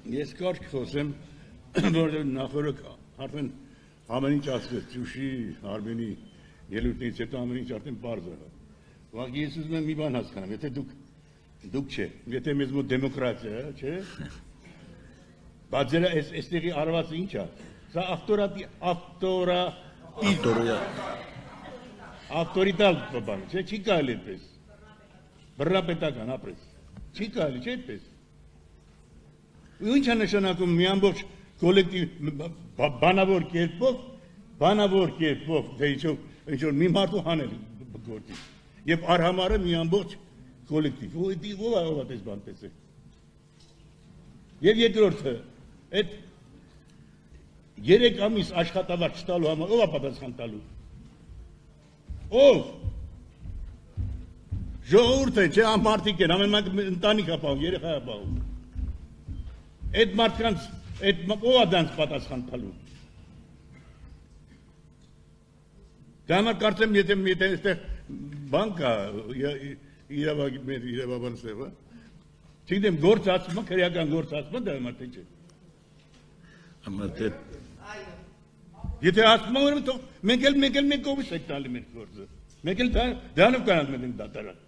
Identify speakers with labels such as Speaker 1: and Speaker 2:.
Speaker 1: Ես կարճ խոսեմ, որ նախորդ արդեն ամեն ինչ ասվեց, Ճուշի, Արմենի ելույթներից հետո ամեն ինչ արդեն պարզ է։ Ուղղակի ես ուզում եմ մի բան հասկանամ, եթե դուք չէ, եթե մեզ մոտ դեմոկրատիա է, չէ։ Բայց ձեր այստեղի արվածը ինչ է։ Սա ավտորիտար բան, չէ, չի կարելի այդպես։ Բռնապետական ապրես։ Չի կարելի, չէ այդպես։ Ինչ է նշանակում մի ամբողջ կոլեկտիվ բանավոր կերպով, թե ինչ-որ մի մարդու հանել գործի։ Եվ արհամարը մի ամբողջ կոլեկտիվ։ Ով է այդպես բան տեսել։ Եվ երկրորդը, այդ 3 ամիս աշխատավարձ չտալու համար ով է պատասխան տալու։ Ով։ Ժողովուրդը, չէ, մարդիկ են, ամեն մեկ ընտանիք է պահում, երեխա է պահում։ Այդ մարդկանց, ով է դրանց պատասխան տալու։ Դա համար կարծեմ, եթե այստեղ բան կա, իրավաբան ստեղը, չգիտեմ, գործ ասումը, քրեական գործ ասումը, դա համար թե չէ։ Եթե ասում եմ, մենք էլ կողմից եք տալի մեր գործը։ Մենք էլ դրանով կանանք մենք դատարան։